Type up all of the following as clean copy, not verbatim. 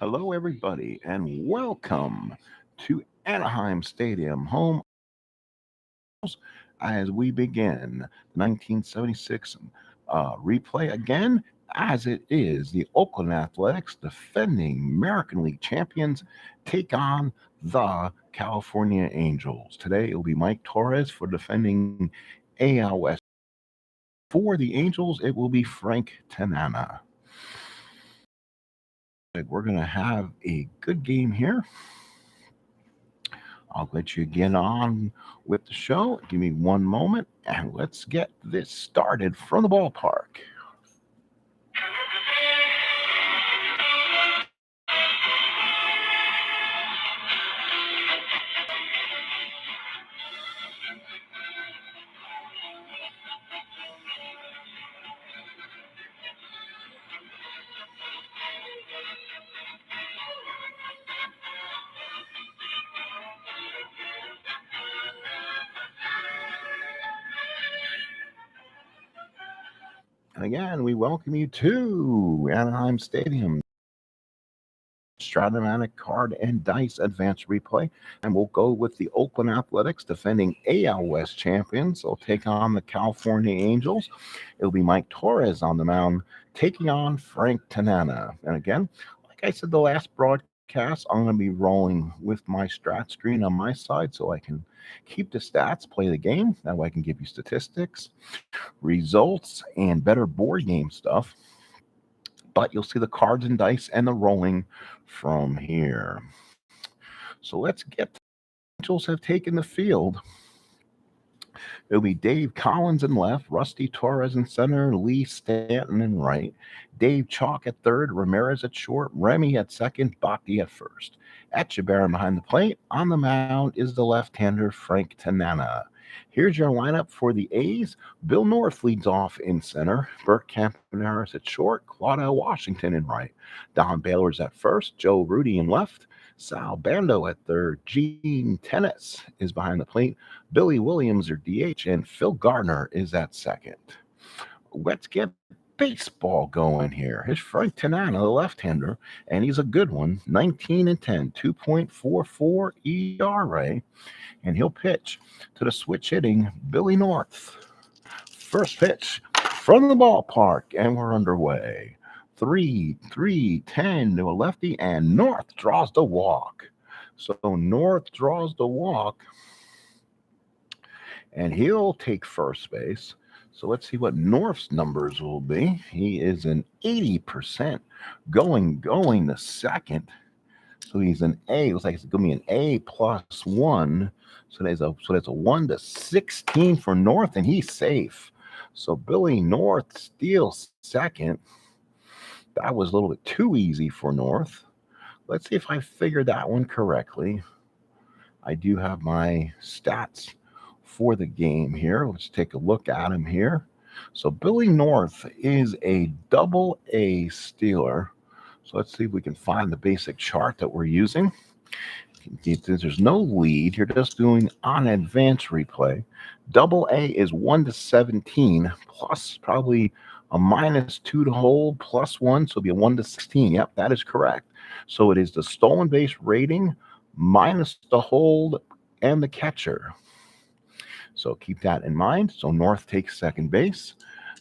Hello, everybody, and welcome to Anaheim Stadium, home as we begin the 1976 replay again, as it is the Oakland Athletics, defending American League champions, take on the California Angels. Today it will be Mike Torrez for defending AL West. For the Angels, it will be Frank Tanana. We're going to have a good game here. I'll let you get on with the show. Give me one moment and let's get this started from the ballpark. And again, we welcome you to Anaheim Stadium. Strat card and dice advanced replay, and we'll go with the Oakland Athletics defending AL West champions. They'll take on the California Angels. It'll be Mike Torrez on the mound taking on Frank Tanana. And again, like I said, the last broadcast, I'm going to be rolling with my Strat screen on my side so I can keep the stats, play the game. That way I can give you statistics, results, and better board game stuff. But you'll see the cards and dice and the rolling from here. So let's get the Angels have taken the field. It'll be Dave Collins in left, Rusty Torrez in center, Lee Stanton in right, Dave Chalk at third, Ramirez at short, Remy at second, Bhakti at first. Etchebarren behind the plate. On the mound is the left-hander Frank Tanana. Here's your lineup for the A's. Bill North leads off in center. Burt Campaneris at short. Claudel Washington in right. Don Baylor's at first. Joe Rudy in left. Sal Bando at third. Gene Tennis is behind the plate. Billy Williams or DH. And Phil Gardner is at second. Let's get baseball going here. Here's Frank Tanana, the left-hander, and he's a good one. 19-10, 2.44 ERA. And he'll pitch to the switch hitting Billy North. First pitch from the ballpark, and we're underway. 3-3-10 to a lefty, and North draws the walk. So North draws the walk, and he'll take first base. So let's see what North's numbers will be. He is an 80% going to second. So he's an A. Looks like it's going to be an A +1. So that's a 1 to 16 for North, and he's safe. So Billy North steals second. That was a little bit too easy for North. Let's see if I figured that one correctly. I do have my stats for the game here. Let's take a look at him here. So Billy North is a AA stealer. So let's see if we can find the basic chart that we're using. There's no lead. You're just doing on advanced replay. AA is 1 to 17 plus probably a -2 to hold +1. So it'll be a 1 to 16. Yep, that is correct. So it is the stolen base rating minus the hold and the catcher. So keep that in mind. So North takes second base.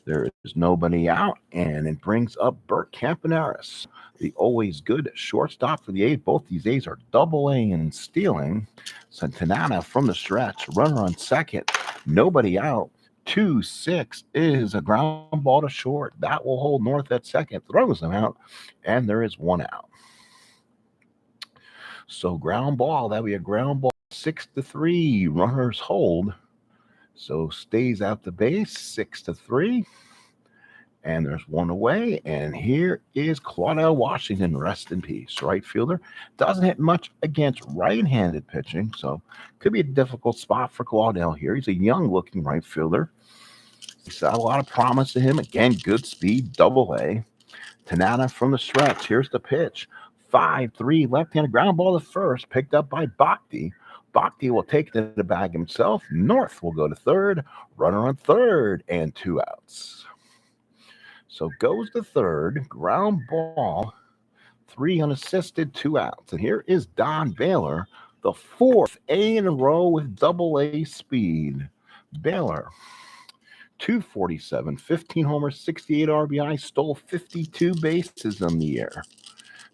There is nobody out, and it brings up Burt Campaneris, the always good shortstop for the A's. Both these A's are AA in stealing. So Tanana from the stretch, runner on second, nobody out. 2-6 is a ground ball to short. That will hold North at second, throws them out, and there is one out. So ground ball, that'll be a ground ball 6-3. Runners hold. So stays out the base, 6-3. And there's one away. And here is Claudel Washington, rest in peace. Right fielder. Doesn't hit much against right-handed pitching. So could be a difficult spot for Claudel here. He's a young-looking right fielder. He's got a lot of promise to him. Again, good speed, AA. Tanana from the stretch. Here's the pitch. 5-3, left-handed ground ball to first, picked up by Bhakti. Bhakti will take it to the bag himself. North will go to third. Runner on third, and 2 outs. So goes to third. Ground ball 3 unassisted, 2 outs. And here is Don Baylor, the 4th A in a row with double A speed. Baylor, 247, 15 homers, 68 RBI, stole 52 bases on the year.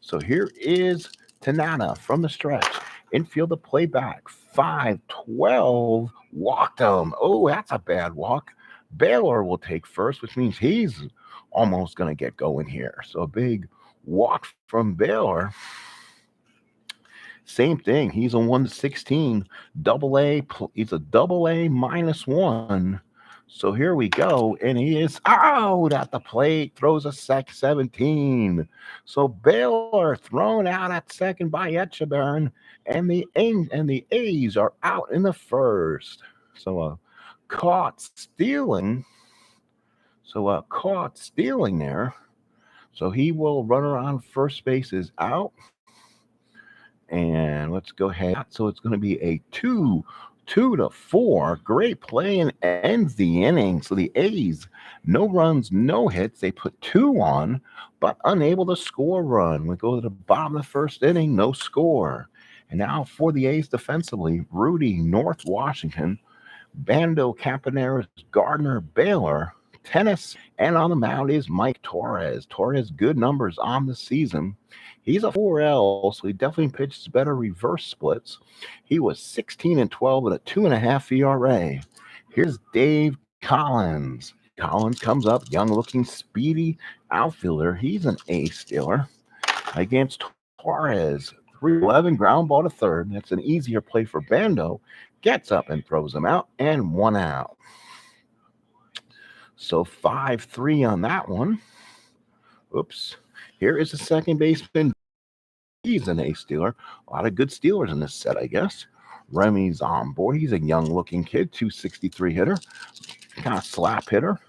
So here is Tanana from the stretch. Infield to play back. 5-12. Walked him. Oh, that's a bad walk. Baylor will take first, which means he's almost going to get going here. So a big walk from Baylor. Same thing. He's a 116. Double A. He's a double A -1. So here we go, and he is out at the plate, throws a 17. So Baylor thrown out at second by Etchebarren, and the A's are out in the first. So caught stealing. Caught stealing there. So he will run around first base is out. And let's go ahead. So it's going to be a 2-4. Great play and ends the inning. So the A's, no runs, no hits. They put 2 on, but unable to score a run. We go to the bottom of the first inning, no score. And now for the A's defensively, Rudy, North Washington, Bando, Campaneris, Gardner, Baylor, Tennis, and on the mound is Mike Torrez. Torrez, good numbers on the season. He's a 4L, so he definitely pitches better reverse splits. He was 16-12 with a 2.5 ERA. Here's Dave Collins. Collins comes up, young-looking, speedy outfielder. He's an ace stealer against Torrez. 3-11, ground ball to third. That's an easier play for Bando. Gets up and throws him out, and 1 out. So 5-3 on that one. Oops. Here is the second baseman. He's an ace stealer. A lot of good stealers in this set, I guess. Remy's on board. He's a young-looking kid, 263 hitter. Kind of slap hitter.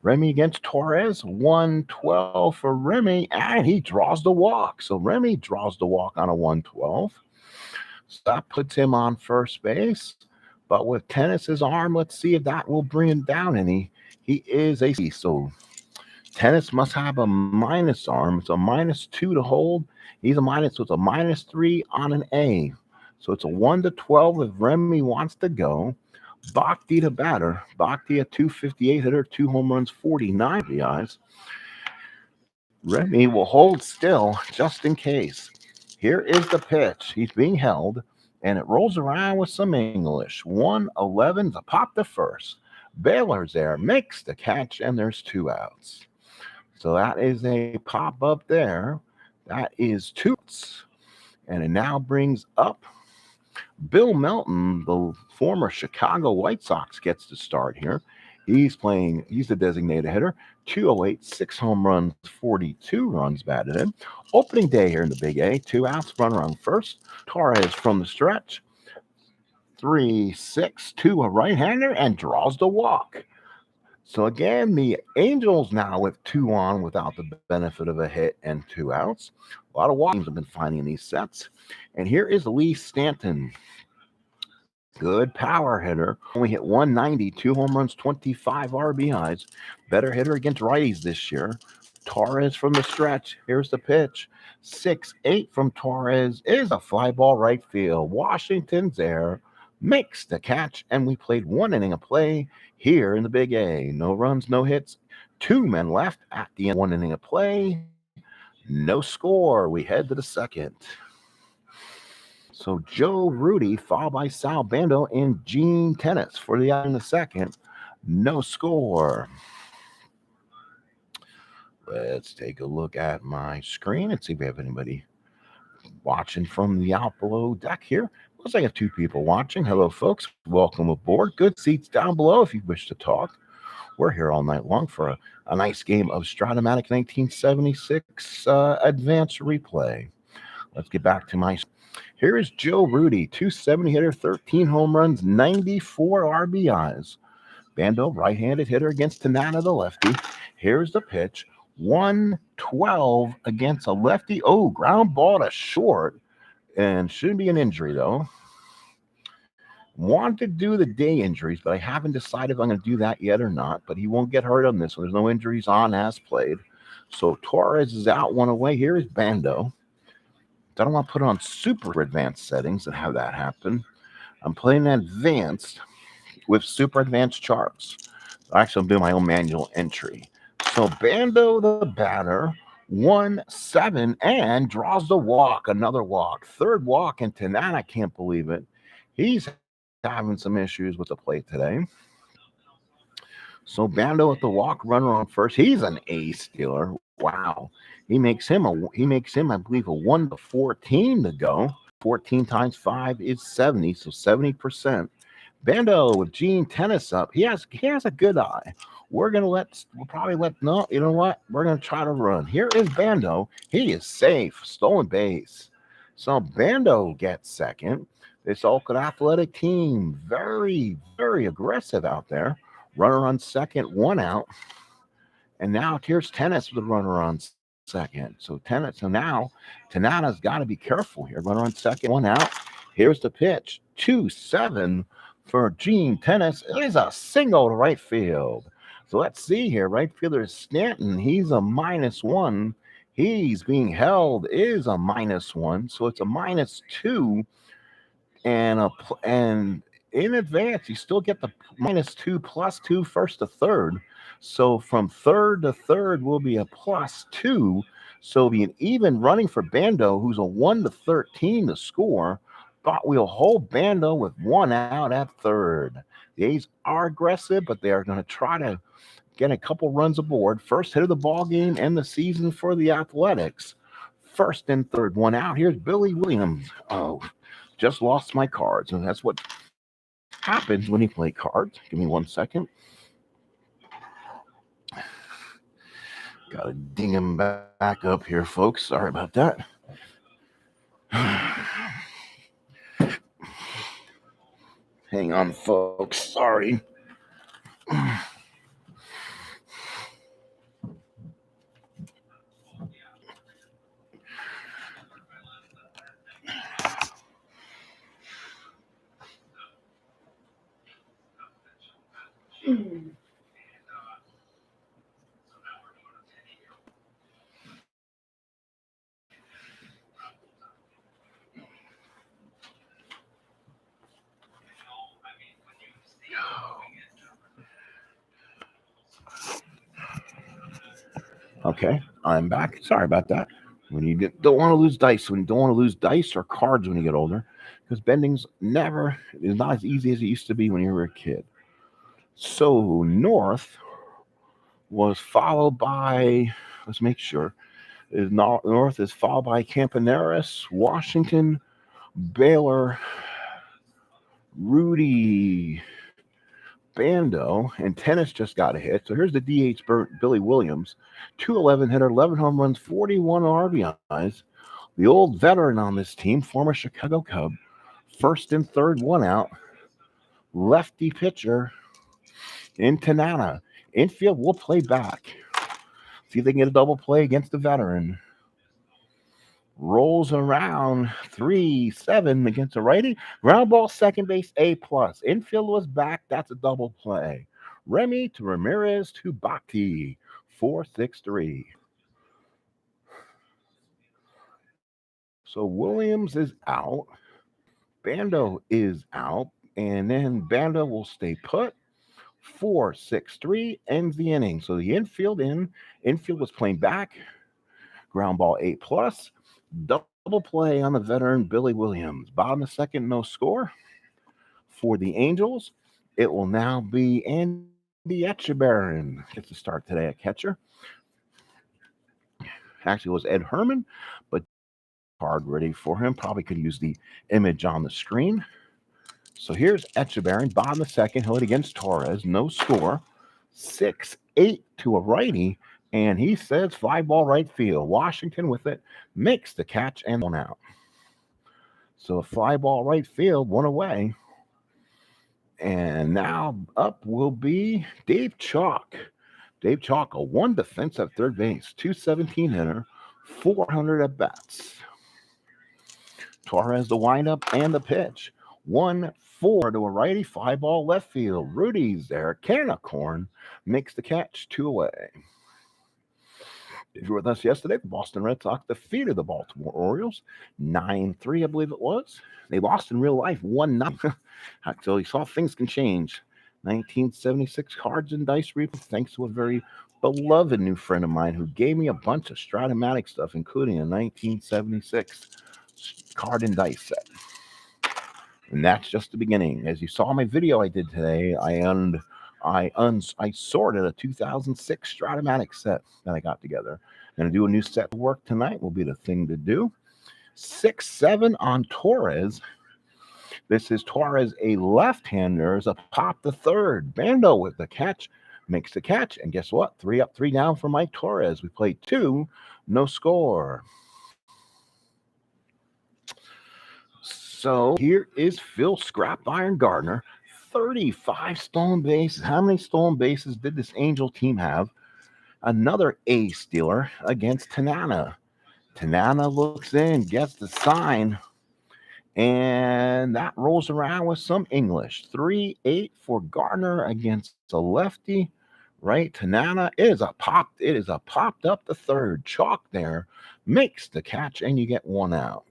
Remy against Torrez, 112 for Remy, and he draws the walk. So Remy draws the walk on a 112. So that puts him on first base. But with Tennis's arm, let's see if that will bring him down any. He is a C, so Tennis must have a minus arm. It's a -2 to hold. He's a minus, so it's a -3 on an A. So it's a 1-12 if Remy wants to go. Bhakti to batter. Bhakti a 258 hitter, 2 home runs, 49 RBIs. Remy will hold still just in case. Here is the pitch. He's being held, and it rolls around with some English. 1-11 to pop to first. Baylor's there, makes the catch, and there's 2 outs. So that is a pop up there. That is 2 outs. And it now brings up Bill Melton, the former Chicago White Sox, gets to start here. He's the designated hitter. 208, 6 home runs, 42 runs batted in. Opening day here in the Big A. 2 outs, runner on first. Torrez from the stretch. 3-6 to a right-hander and draws the walk. So again, the Angels now with 2 on without the benefit of a hit and 2 outs. A lot of walks have been finding these sets. And here is Lee Stanton. Good power hitter. Only hit 190, 2 home runs, 25 RBIs. Better hitter against righties this year. Torrez from the stretch. Here's the pitch. 6-8 from Torrez is a fly ball right field. Washington's there. Makes the catch, and we played 1 inning of play here in the Big A. No runs, no hits. 2 men left at the end. 1 inning of play. No score. We head to the second. So Joe Rudy, followed by Sal Bando and Gene Tennis for the out in the second. No score. Let's take a look at my screen and see if we have anybody watching from the out below deck here. Looks like I have 2 people watching. Hello, folks. Welcome aboard. Good seats down below if you wish to talk. We're here all night long for a nice game of Strat-O-Matic 1976 Advanced Replay. Let's get back to my... Here is Joe Rudy, 270 hitter, 13 home runs, 94 RBIs. Bando, right-handed hitter against Tanana, the lefty. Here's the pitch. 1-12 against a lefty. Oh, ground ball to short. And shouldn't be an injury, though. Want to do the day injuries, but I haven't decided if I'm going to do that yet or not. But he won't get hurt on this one. There's no injuries on as played. So Torres is out 1 away. Here is Bando. I don't want to put it on super advanced settings and have that happen. I'm playing advanced with super advanced charts. Actually, I'm doing my own manual entry. So Bando the batter, 1-7, and draws the walk, another walk. Third walk, and Tanana can't believe it. He's having some issues with the plate today. So Bando at the walk, runner on first. He's an ace stealer. Wow. He makes him, I believe, a 1-14 to go. 14 times 5 is 70, so 70%. Bando with Gene Tennis up. He has a good eye. We'll probably let, no, you know what? We're gonna try to run. Here is Bando. He is safe. Stolen base. So Bando gets second. This Oakland Athletic team, very, very aggressive out there. Runner on second, 1 out. And now here's Tennis with a runner on second. So now Tanana's got to be careful here. Runner on second, 1 out. Here's the pitch. 2-7 for Gene Tennis. It is a single to right field. So let's see here. Right fielder is Stanton. He's a -1. He's being held is a -1. So it's a -2. And in advance, you still get the -2 +2 first to third. So from third to third will be a +2. So it'll be an even running for Bando, who's a 1-13 to score. But we'll hold Bando with 1 out at third. The A's are aggressive, but they are going to try to get a couple runs aboard. First hit of the ball game and the season for the Athletics. First and third, 1 out. Here's Billy Williams. Oh, just lost my cards, and that's what happens when you play cards. Give me 1 second. Gotta ding him back up here, folks. Sorry about that. Hang on, folks. Sorry. Okay, I'm back. Sorry about that. When you don't want to lose dice, when you don't want to lose dice or cards when you get older, because bending's never is not as easy as it used to be when you were a kid. So North was followed by, let's make sure, North is followed by Campaneris, Washington, Baylor, Rudy, Bando, and Tennis just got a hit. So here's the DH Billy Williams, 211 hitter, 11 home runs, 41 RBIs. The old veteran on this team, former Chicago Cub, first and third, 1 out. Lefty pitcher in Tanana. Infield will play back. See if they can get a double play against the veteran. Rolls around 3-7 against a righty. Ground ball, second base, A+. Infield was back. That's a double play. Remy to Ramirez to Bhakti. 4-6-3. So Williams is out. Bando is out. And then Bando will stay put. 4-6-3 ends the inning. So the infield was playing back. Ground ball, A+. Double play on the veteran Billy Williams. Bottom of second, no score. For the Angels, it will now be Andy Etchebarren. Gets to start today at catcher. Actually, it was Ed Herman, but card ready for him. Probably could use the image on the screen. So here's Etchebarren. Bottom of second, he'll hit against Torrez. No score. 6-8 to a righty. And he says fly ball right field. Washington with it makes the catch and 1 out. So a fly ball right field, 1 away. And now up will be Dave Chalk. Dave Chalk, a 1 defense at third base, 217 hitter, 400 at bats. Torrez the windup and the pitch. 1-4 to a righty, fly ball left field. Rudy's there. Can of corn makes the catch, 2 away. If you were with us yesterday, the Boston Red Sox defeated the Baltimore Orioles 9-3, I believe it was. They lost in real life 1-9. So you saw things can change. 1976 Cards and Dice Replay, thanks to a very beloved new friend of mine who gave me a bunch of Stratomatic stuff, including a 1976 card and dice set. And that's just the beginning. As you saw in my video I did today, I sorted a 2006 Stratomatic set that I got together. I'm going to do a new set of work tonight. Will be the thing to do. 6-7 on Torrez. This is Torrez, a left-hander, is a pop the third. Bando with the catch, makes the catch. And guess what? 3 up, 3 down for Mike Torrez. We played 2, no score. So here is Phil Scrap Iron Gardner. 35 stolen bases. How many stolen bases did this Angel team have? Another A stealer against Tanana. Tanana looks in, gets the sign, and that rolls around with some English. 3-8 for Gardner against a lefty. Right, Tanana is a popped up the third. Chalk there makes the catch, and you get 1 out.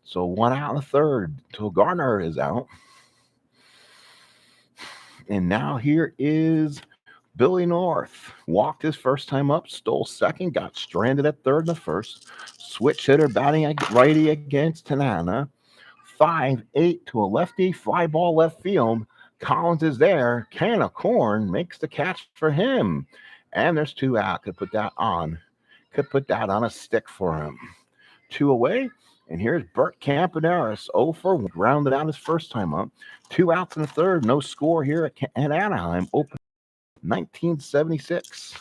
So 1 out in the third till Gardner is out. And now here is Billy North. Walked his first time up, stole second, got stranded at third in the first. Switch hitter batting righty against Tanana. 5-8 to a lefty, fly ball left field. Collins is there. Can of corn makes the catch for him. And there's 2 out. Could put that on a stick for him. 2 away. And here's Bert Campaneris, 0 for 1, rounded out his first time up. 2 outs in the third, no score here at Anaheim. Open 1976.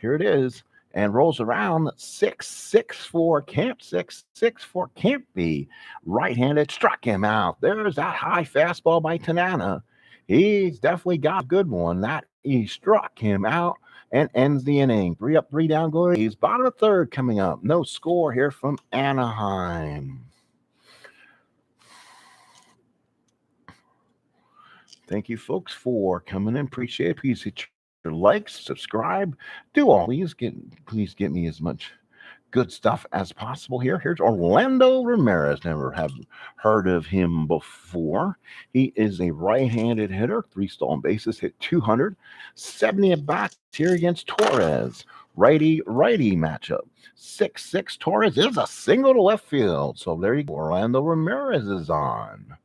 Here it is, and rolls around 6-6 for Camp 6-6 for Camp B. Right-handed, struck him out. There's that high fastball by Tanana. He's definitely got a good one. That he struck him out. And ends the inning. 3 up, 3 down, go A's. Bottom of third coming up. No score here from Anaheim. Thank you, folks, for coming in. Appreciate it. Please hit your likes, subscribe, do all. Please get me as much good stuff as possible here. Here's Orlando Ramirez. Never have heard of him before. He is a right-handed hitter. 3 stolen bases, hit 200. 70 at bats here against Torrez. Righty matchup. 6-6. Torrez is a single to left field. So there you go. Orlando Ramirez is on.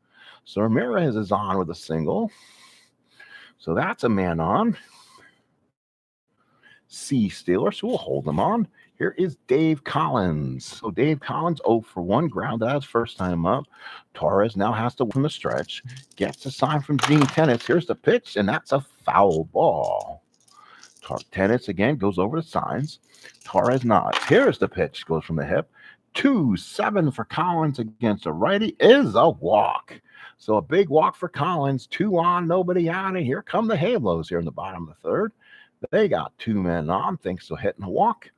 So Ramirez is on with a single. So that's a man on. C stealer. So we'll hold him on. Here is Dave Collins. So Dave Collins, 0 for 1, grounded out his first time up. Torrez now has to win the stretch. Gets a sign from Gene Tennis. Here's the pitch, and that's a foul ball. Tennis again goes over the signs. Torrez nods. Here's the pitch. Goes from the hip. 2-7 for Collins against a righty is a walk. So a big walk for Collins. 2 on, nobody out. And here come the Halos here in the bottom of the third. They got 2 men on, thanks to hitting a walk.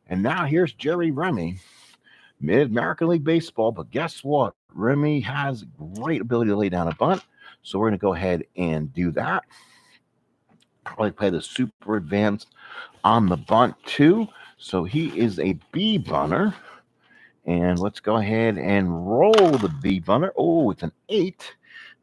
And now here's Jerry Remy, Mid-American League Baseball. But guess what? Remy has great ability to lay down a bunt. So we're going to go ahead and do that. Probably play the super advanced on the bunt too. So he is a B bunter. And let's go ahead and roll the B bunter. Oh, it's an 8.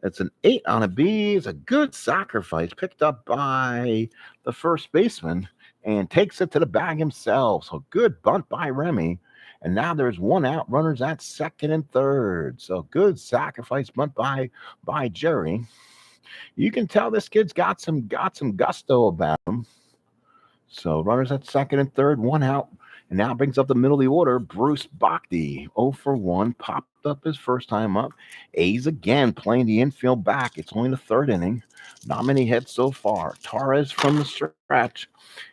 That's an 8 on a B. It's a good sacrifice picked up by the first baseman and takes it to the bag himself. So good bunt by Remy. And now there's 1 out, runners at second and third. So good sacrifice bunt by Jerry. You can tell this kid's got some gusto about him. So runners at second and third, 1 out. And now brings up the middle of the order, Bruce Bhakti, 0 for 1, popped up his first time up. A's again playing the infield back. It's only the 3rd inning. Not many hits so far. Torrez from the stretch.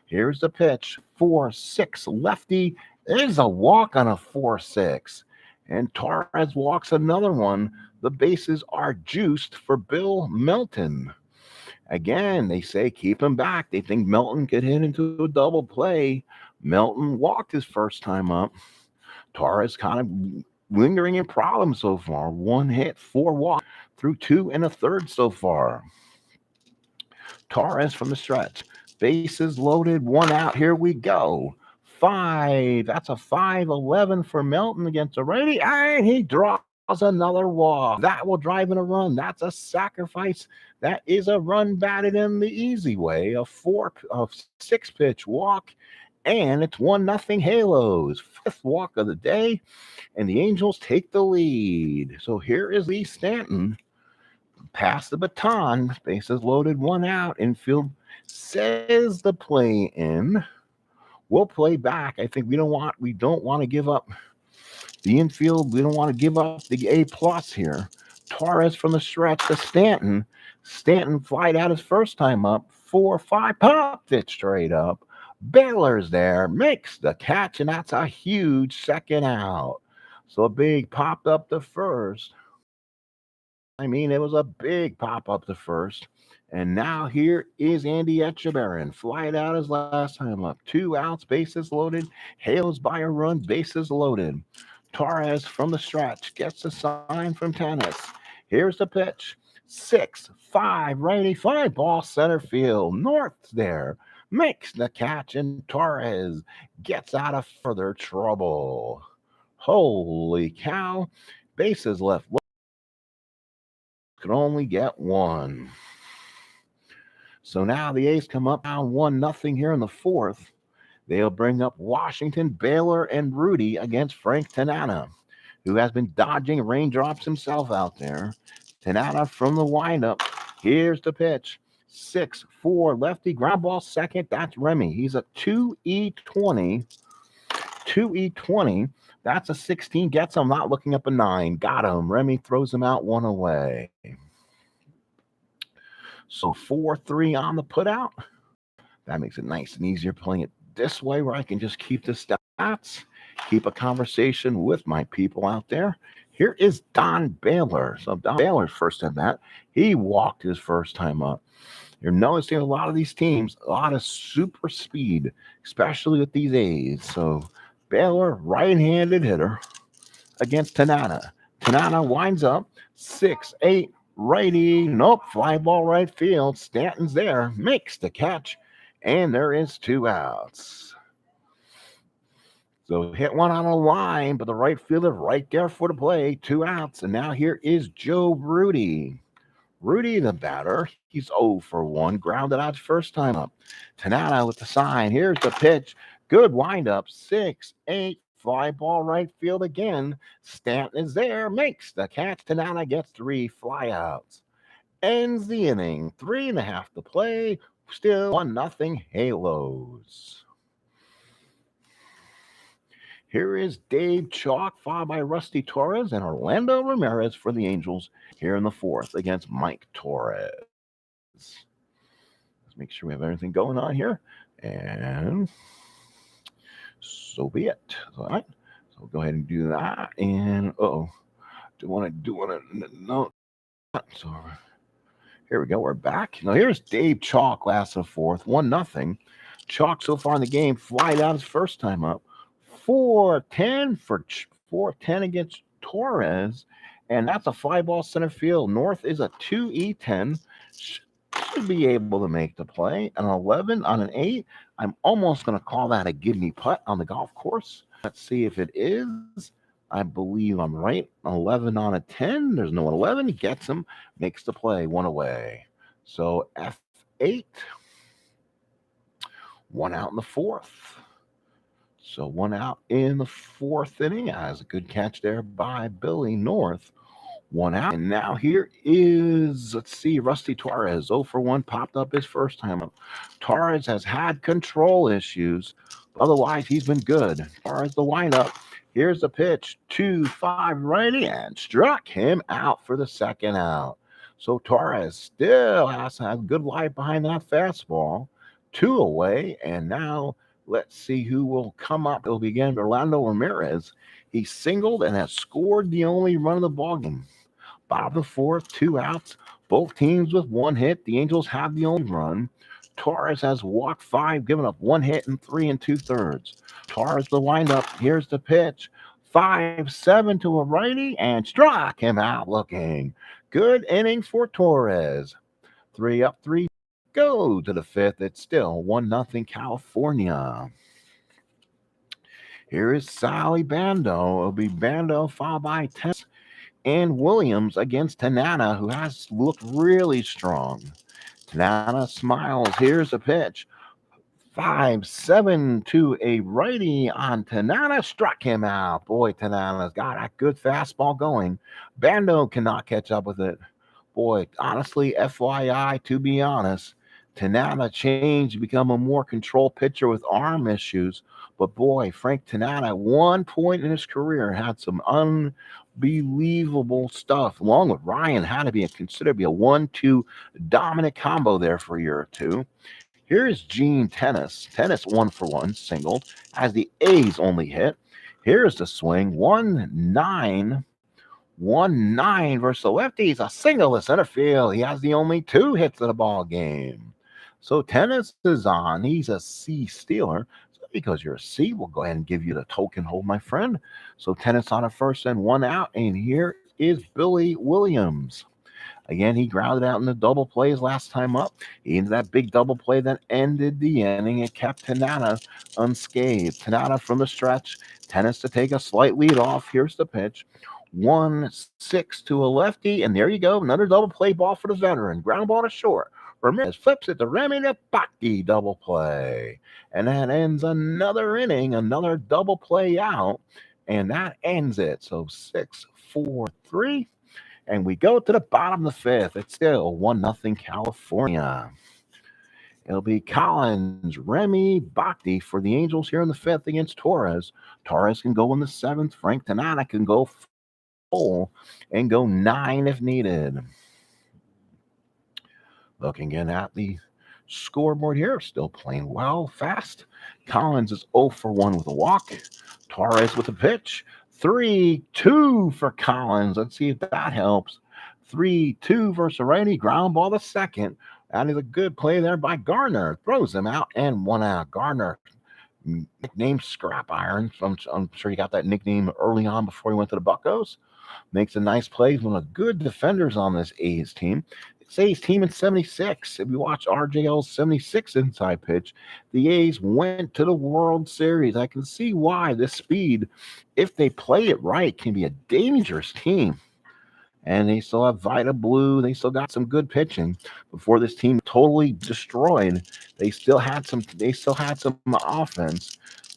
Here's the pitch. 4-6 lefty. There's a walk on a 4-6. And Torrez walks another one. The bases are juiced for Bill Melton. Again, they say keep him back. They think Melton could hit into a double play. Melton walked his first time up. Torrez kind of lingering in problems so far. 1 hit, 4 walks through 2 1/3 so far. Torrez from the stretch. Bases loaded, 1 out. Here we go. 5. That's a 5-11 for Melton against a righty, and he draws another walk. That will drive in a run. That's a sacrifice. That is a run batted in the easy way. A 6-pitch walk, and it's 1-0 Halos. 5th walk of the day, and the Angels take the lead. So here is Lee Stanton. Pass the baton. Bases loaded, 1 out. Infield says the play in. We'll play back. I think we don't want to give up the infield. We don't want to give up the A+ here. Torrez from the stretch to Stanton. Stanton flied out his first time up. 4-5, popped it straight up. Baylor's there, makes the catch, and that's a huge second out. So a big pop up to first. I mean, it was a big pop up to first. And now here is Andy Etchebarren. Flied out his last time up. 2 outs, bases loaded. Hails by a run, bases loaded. Torrez from the stretch gets a sign from tennis. Here's the pitch. 6-5, righty, fly ball center field. North's there. Makes the catch, and Torrez gets out of further trouble. Holy cow. Bases left. Could only get 1. So now the A's come up down 1-0 here in the 4th. They'll bring up Washington, Baylor, and Rudy against Frank Tanana, who has been dodging raindrops himself out there. Tanana from the windup. Here's the pitch. 6-4, lefty, ground ball second. That's Remy. He's a 2E20. 2E20. That's a 16. Gets him, not looking up a 9. Got him. Remy throws him out, 1 away. So 4-3 on the putout. That makes it nice and easier playing it this way, where I can just keep the stats, keep a conversation with my people out there. Here is Don Baylor. So Don Baylor's first at bat. He walked his first time up. You're noticing a lot of these teams, a lot of super speed, especially with these A's. So Baylor, right-handed hitter against Tanana. Tanana winds up 6-8. Righty, nope, fly ball right field. Stanton's there, makes the catch, and there is 2 outs. So hit one on a line, but the right fielder right there for the play. 2 outs, and now here is Joe Rudy. Rudy, the batter, he's 0 for 1, grounded out first time up. Tanana with the sign. Here's the pitch. Good windup, 6-8. Fly ball right field again. Stanton is there, makes the catch. Tanana gets 3 flyouts. Ends the inning. 3.5 to play. Still 1-0 Halos. Here is Dave Chalk, followed by Rusty Torrez and Orlando Ramirez for the Angels here in the 4th against Mike Torrez. Let's make sure we have everything going on here. And so be it. All right. So we'll go ahead and do that. And no. So here we go. We're back. Now here's Dave Chalk, last of 4th, 1-0. Chalk so far in the game, flied out his first time up. 4-10 for 4-10 against Torrez, and that's a fly ball center field. North is a 2E10. Should be able to make the play. An 11 on an 8. I'm almost going to call that a give me putt on the golf course. Let's see if it is. I believe I'm right. 11 on a 10. There's no 11. He gets him, makes the play, 1 away. So F8. 1 out in the 4th. So 1 out in the 4th inning. Has a good catch there by Billy North. 1 out. And now here is, let's see, Rusty Torrez. 0 for 1, popped up his first time up. Torrez has had control issues. Otherwise, he's been good. Torrez the windup. Here's the pitch. 2-5 righty, and struck him out for the second out. So Torrez still has good life behind that fastball. 2 away, and now let's see who will come up. It'll begin Orlando Ramirez. He singled and has scored the only run of the ballgame. Bottom of the 4th, 2 outs. Both teams with 1 hit. The Angels have the only run. Torrez has walked 5, given up 1 hit in 3 2/3. Torrez the windup. Here's the pitch. 5-7 to a righty, and struck him out looking. Good innings for Torrez. 3 up, 3 go to the 5th. It's still 1-0 California. Here is Sally Bando. It'll be Bando followed by Tennis and Williams against Tanana, who has looked really strong. Tanana smiles. Here's a pitch. 5-7 to a righty on Tanana. Struck him out. Boy, Tanana's got a good fastball going. Bando cannot catch up with it. Boy, honestly, FYI, to be honest, Tanana changed to become a more controlled pitcher with arm issues. But boy, Frank Tanana, at one point in his career, had some unbelievable stuff. Along with Ryan, had to be considered to be a 1-2 dominant combo there for a year or two. Here's Gene Tennis. Tennis 1-for-1 singled as the A's only hit. Here's the swing. 1-9. 1-9 versus the lefties. A single to center field. He has the only 2 hits of the ball game. So Tennis is on. He's a C stealer. So because you're a C, we'll go ahead and give you the token hold, my friend. So Tennis on a first and 1 out. And here is Billy Williams. Again, he grounded out in the double plays last time up. He ended that big double play that ended the inning and kept Tanana unscathed. Tanana from the stretch. Tennis to take a slight lead off. Here's the pitch. 1-6 to a lefty. And there you go. Another double play ball for the veteran. Ground ball to short. Ramirez flips it to Remy to Bhakti. Double play. And that ends another inning. Another double play out. And that ends it. So 6-4-3. And we go to the bottom of the 5th. It's still 1-0 California. It'll be Collins, Remy, Bhakti for the Angels here in the 5th against Torrez. Torrez can go in the 7th. Frank Tanana can go full and go 9 if needed. Looking in at the scoreboard here, still playing well, fast. Collins is 0-for-1 with a walk. Torrez with a pitch. 3-2 for Collins. Let's see if that helps. 3-2 versus a righty. Ground ball to second. That is a good play there by Garner. Throws him out and 1 out. Garner, nicknamed Scrap Iron. I'm sure he got that nickname early on before he went to the Buccos. Makes a nice play. One of the good defenders on this A's team. It's A's team in 76. If you watch RJL's 76 inside pitch, the A's went to the World Series. I can see why this speed, if they play it right, can be a dangerous team. And they still have Vita Blue. They still got some good pitching before this team totally destroyed. They still had some offense.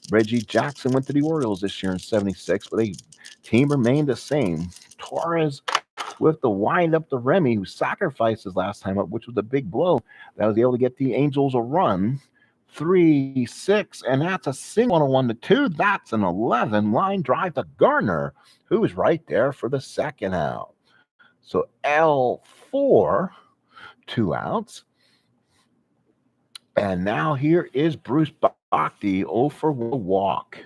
Reggie Jackson went to the Orioles this year in 76, but the team remained the same. Torrez with the wind up to Remy, who sacrificed his last time up, which was a big blow. That was able to get the Angels a run. 3-6, and that's a single on a 1-2. That's an 11 line drive to Garner, who is right there for the second out. So L4, 2 outs. And now here is Bruce Bhakti, 0-for-1 walk.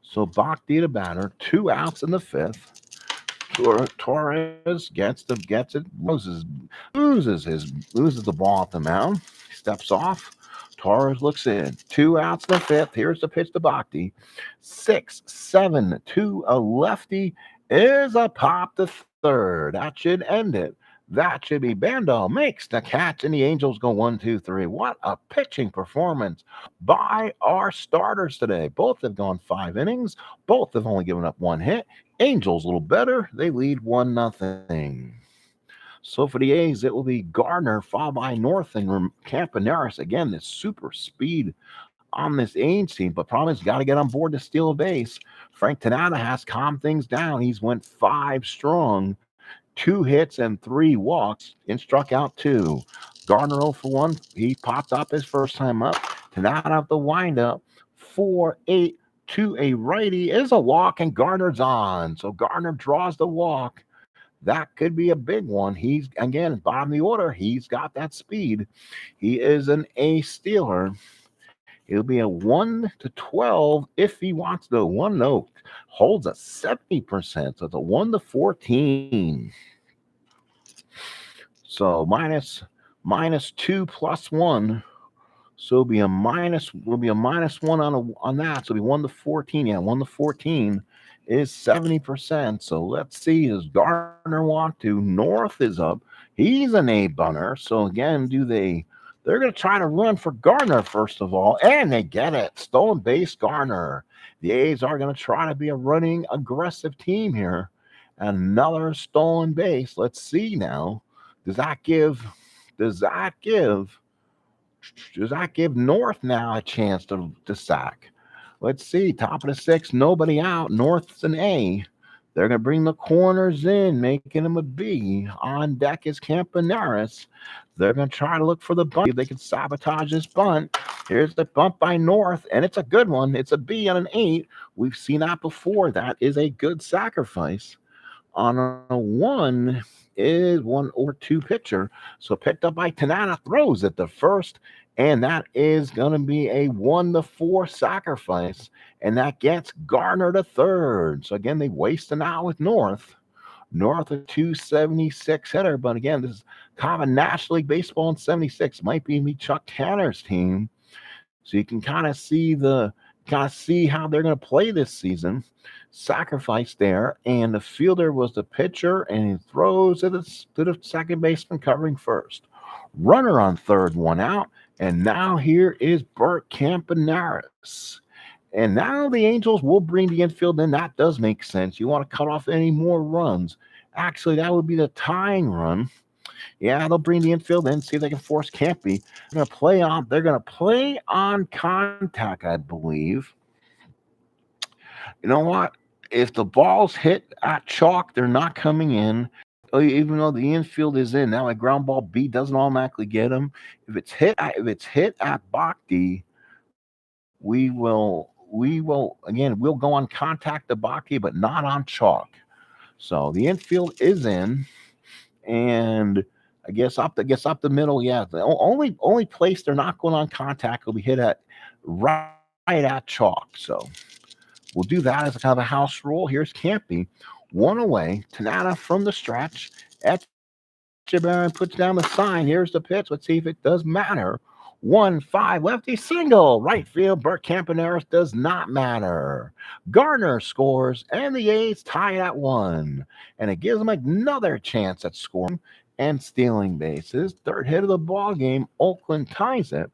So Bhakti the batter, 2 outs in the 5th. Torrez gets it, loses the ball at the mound, steps off. Torrez looks in, 2 outs in the 5th. Here's the pitch to Bhakti. 6-7 to a lefty is a pop to third. That should end it. That should be Bando makes the catch, and the Angels go 1-2-3. What a pitching performance by our starters today. Both have gone 5 innings. Both have only given up 1 hit. Angels a little better. They lead 1-0. So for the A's, it will be Gardner followed by North and Campaneris. Again, this super speed on this A's team, but problem is got to get on board to steal a base. Frank Tanana has calmed things down. He's went 5 strong. 2 hits and 3 walks and struck out 2. Gardner 0-for-1. He popped up his first time up. Tanana up the windup. 4-8 to a righty is a walk, and Gardner's on. So Gardner draws the walk. That could be a big one. He's, again, bottom of the order. He's got that speed. He is an A stealer. It'll be a 1-12 if he wants to. 1-0 holds a 70%. So it's a 1-14. So minus 2 plus 1. So it'll be a minus one on that. So it'll be 1-14. Yeah, 1-14 is 70%. So let's see. Does Gardner want to? North is up. He's an A bunner. So again, do they They're going to try to run for Garner, first of all, and they get it. Stolen base, Garner. The A's are going to try to be a running, aggressive team here. Another stolen base. Let's see now. Does that give North now a chance to sack? Let's see. Top of the sixth, nobody out. North's an A. They're going to bring the corners in, making them a B. On deck is Campaneris. They're going to try to look for the bunt. They can sabotage this bunt. Here's the bunt by North, and it's a good one. It's a B on an 8. We've seen that before. That is a good sacrifice. On a 1 is 1 or 2 pitcher. So picked up by Tanana, throws at the first, and that is going to be a 1-4 sacrifice. And that gets Garner to third. So again, they waste an out with North. North a 276 hitter, but again, this is kind of a National League Baseball in 76. Might be Chuck Tanner's team. So you can kind of see how they're going to play this season. Sacrifice there, and the fielder was the pitcher, and he throws to the second baseman covering first. Runner on third, 1 out, and now here is Bert Campaneris. And now the Angels will bring the infield in. That does make sense. You want to cut off any more runs. Actually, that would be the tying run. Yeah, they'll bring the infield in, see if they can force Campy. They're going to play on contact, I believe. You know what? If the ball's hit at chalk, they're not coming in. Even though the infield is in. Now a ground ball B doesn't automatically get them. If it's hit at Bhakti, we'll go on contact to Bhakti, but not on chalk. So the infield is in, and I guess up the middle. Yeah, the only place they're not going on contact will be hit at right at chalk. So we'll do that as a kind of a house rule. Here's Campy, 1 away. Tanana from the stretch. Etchebarren puts down the sign. Here's the pitch. Let's see if it does matter. 1-5 lefty single. Right field. Bert Campaneris does not matter. Garner scores, and the A's tie at 1. And it gives them another chance at scoring and stealing bases. Third hit of the ball game. Oakland ties it.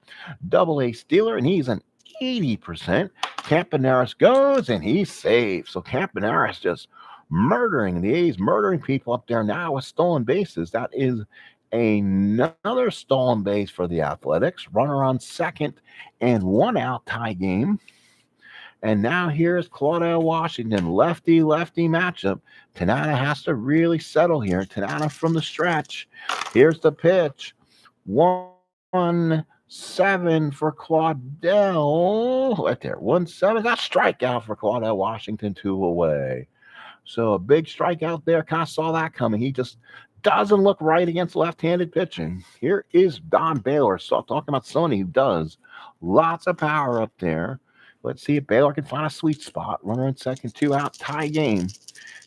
Double-A stealer, and he's an 80%. Campaneris goes, and he's safe. So Campaneris just murdering the A's, murdering people up there now with stolen bases. That is another stolen base for the Athletics. Runner on second and 1 out, tie game. And now here's Claudel Washington, lefty-lefty matchup. Tanana has to really settle here. Tanana from the stretch. Here's the pitch. 1-7 for Claudel. Right there. 1-7. That's strikeout for Claudel Washington, 2 away. So a big strikeout there. Kind of saw that coming. He just doesn't look right against left-handed pitching. Here is Don Baylor. So talking about Sony, who does. Lots of power up there. Let's see if Baylor can find a sweet spot. Runner in second, 2 out, tie game.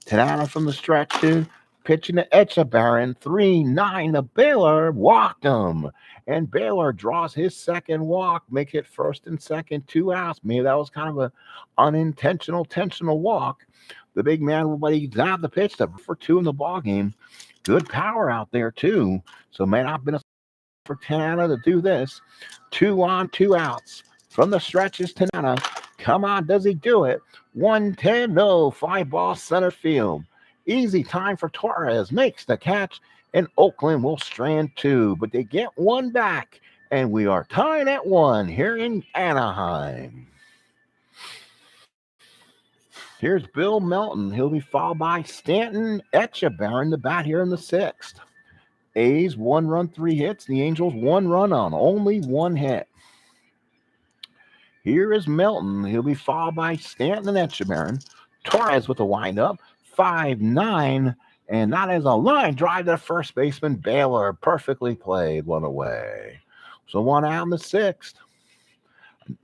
Tanana from the stretch, pitching to Etchebarren. 3-9 to Baylor. Walked him. And Baylor draws his second walk. Make it first and second, 2 outs. Maybe that was kind of an unintentional walk. The big man, but he got the pitch for 2 in the ball game. Good power out there, too. So may not have been a for Tanana to do this. 2 on, 2 outs. From the stretches, Tanana. Come on, does he do it? 1-10, no. Fly ball center field. Easy time for Torrez. Makes the catch, and Oakland will strand 2. But they get 1 back, and we are tied at 1 here in Anaheim. Here's Bill Melton. He'll be followed by Stanton Etchebarren, the bat here in the 6th. A's 1 run, 3 hits. The Angels 1 run on only 1 hit. Here is Melton. He'll be followed by Stanton and Etchebarren. Torrez with a windup. 5-9. And that is a line drive to the first baseman. Baylor perfectly played, 1 away. So 1 out in the 6th.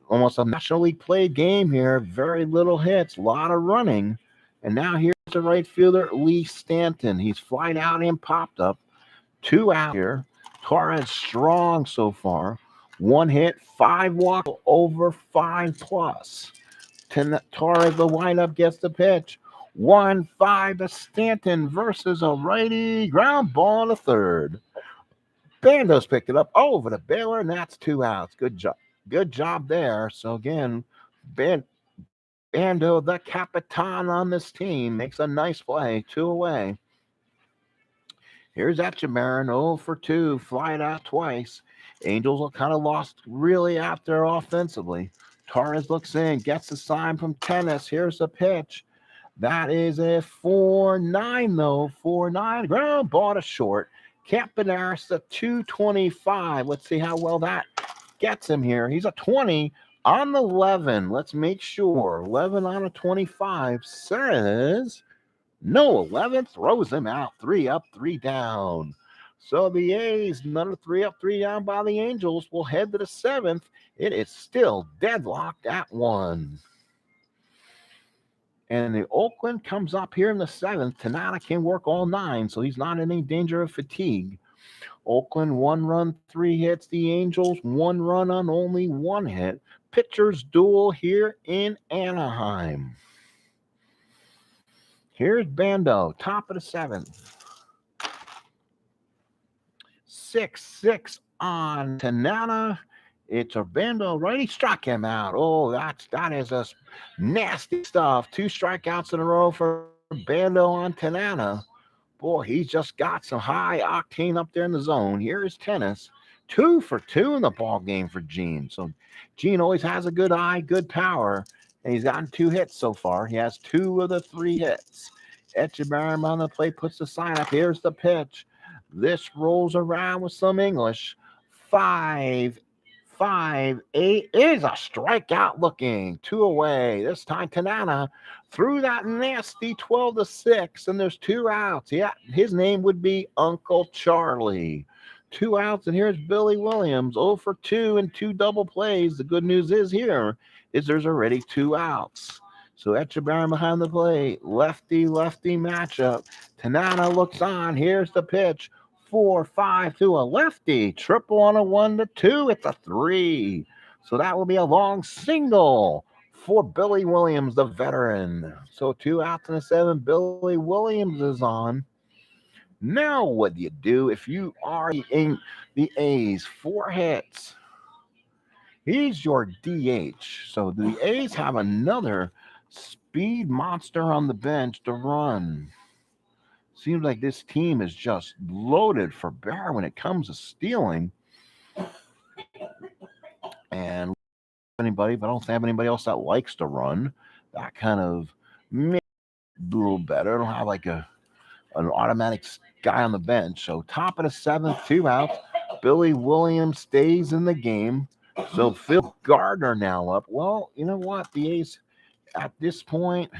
Almost a National League played game here. Very little hits, a lot of running. And now here's the right fielder, Lee Stanton. He's flied out and popped up. 2 out here. Torres strong so far. 1 hit, 5 walk, over 5 plus. Torres, the windup, gets the pitch. 1-5 to Stanton versus a righty. Ground ball to third. Bando's picked it up over to Baylor, and that's 2 outs. Good job. Good job there. So again, Bando, the Capitan on this team, makes a nice play. 2 away. Here's Etchebarren, 0 for 2, fly it out twice. Angels are kind of lost really out there offensively. Torrez looks in, gets the sign from Tennis. Here's the pitch. That is a 4-9, though. 4-9. Ground ball to short. Campaneris to 225. Let's see how well that gets him here. He's a 20 on the 11. Let's make sure. 11 on a 25 says no. 11 throws him out. 3 up, 3 down. So the A's, another 3 up, 3 down by the Angels, will head to the 7th. It is still deadlocked at 1. And the Oakland comes up here in the 7th. Tanana can work all 9, so he's not in any danger of fatigue. Oakland, 1 run, 3 hits. The Angels, 1 run on only 1 hit. Pitchers duel here in Anaheim. Here's Bando, top of the 7th. 6-6 on Tanana. It's a Bando right. He struck him out. Oh, that is just nasty stuff. 2 strikeouts in a row for Bando on Tanana. Boy, he's just got some high octane up there in the zone. Here's Tennis. 2 for 2 in the ball game for Gene. So Gene always has a good eye, good power, and he's gotten 2 hits so far. He has 2 of the 3 hits. Etchebarren on the plate puts the sign up. Here's the pitch. This rolls around with some English. 5-8 is a strikeout looking. 2 away. This time Tanana threw that nasty 12-6, and there's 2 outs. Yeah, his name would be Uncle Charlie. 2 outs, and here's Billy Williams. 0 for 2 and 2 double plays. The good news is there's already 2 outs. So Etchebarren behind the plate. Lefty-lefty matchup. Tanana looks on. Here's the pitch. 4-5 to a lefty. Triple on a 1-2. It's a 3. So that will be a long single for Billy Williams, the veteran. So 2 outs in the 7. Billy Williams is on. Now what do you do if you are in the A's? 4 hits. He's your DH. So the A's have another speed monster on the bench to run. Seems like this team is just loaded for bear when it comes to stealing. And anybody, but I don't have anybody else that likes to run. That kind of maybe a little better. I don't have like an automatic guy on the bench. So top of the 7th, 2 outs. Billy Williams stays in the game. So Phil Gardner now up. Well, you know what? The A's at this point,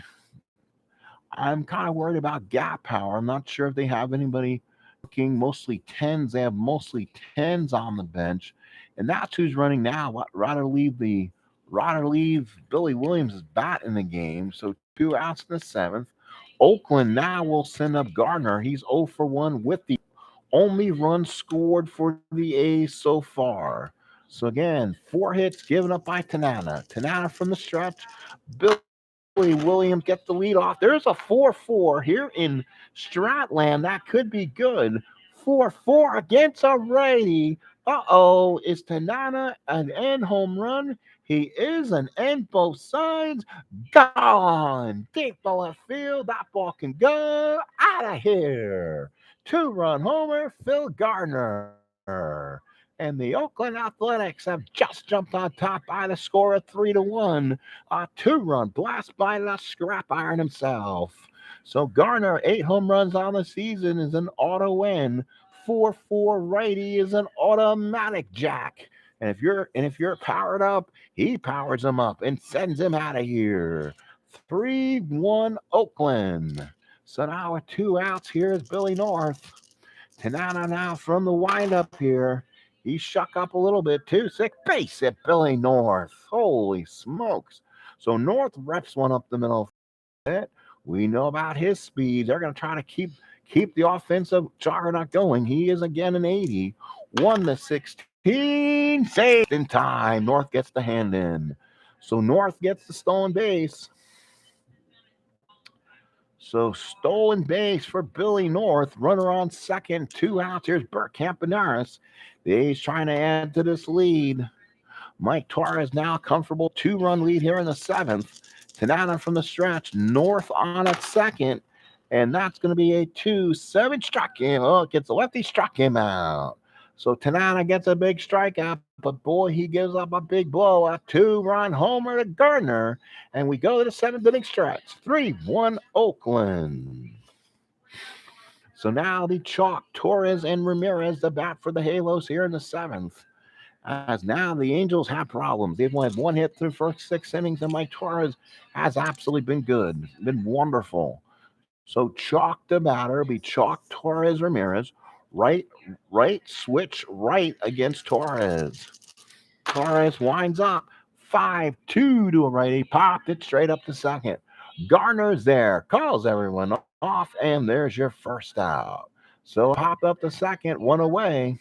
I'm kind of worried about gap power. I'm not sure if they have anybody looking mostly 10s. They have mostly 10s on the bench, and that's who's running now. I'd rather leave Billy Williams' bat in the game. So 2 outs in the 7th. Oakland now will send up Gardner. He's 0 for 1 with the only run scored for the A's so far. So again, 4 hits given up by Tanana. Tanana from the stretch. Billy Williams gets the lead off. There's a 4-4 here in Stratland. That could be good. 4-4 against a righty. Uh-oh. Is Tanana an end home run? He is an end both sides. Gone. Deep left field. That ball can go out of here. 2-run homer, Phil Gardner. And the Oakland Athletics have just jumped on top by the score of 3-1. A 2-run blast by the scrap iron himself. So Gardner, 8 home runs on the season, is an auto win. 4-4 righty is an automatic jack. And if you're powered up, he powers him up and sends him out of here. 3-1 Oakland. So now with 2 outs, here's Billy North. Tanana now from the windup here. He shuck up a little bit, 2-6 base at Billy North. Holy smokes. So North reps one up the middle. We know about his speed. They're going to try to keep the offensive juggernaut going. He is again an 80. 1-16. Saved in time. North gets the hand in. So North gets the stolen base. So stolen base for Billy North. Runner on second. 2 outs. Here's Bert Campaneris. The A's trying to add to this lead. Mike Torrez now comfortable 2-run lead here in the 7th. Tanana from the stretch. North on at second. And that's going to be a 2-7 struck him. Oh, it gets a lefty, struck him out. So Tanana gets a big strikeout, but boy, he gives up a big blow. A 2-run homer to Gardner. And we go to the 7th inning stretch. 3-1 Oakland. So now the chalk, Torrez and Ramirez, the bat for the Halos here in the 7th. As now the Angels have problems. They've only had 1 hit through the first 6 innings, and Mike Torrez has absolutely been good, been wonderful. So chalk the batter, be chalk Torrez Ramirez, right, switch right against Torrez. Torrez winds up 5-2 to a righty, popped it straight up to second. Gardner's there, calls everyone off, and there's your first out. So popped up to second, 1 away.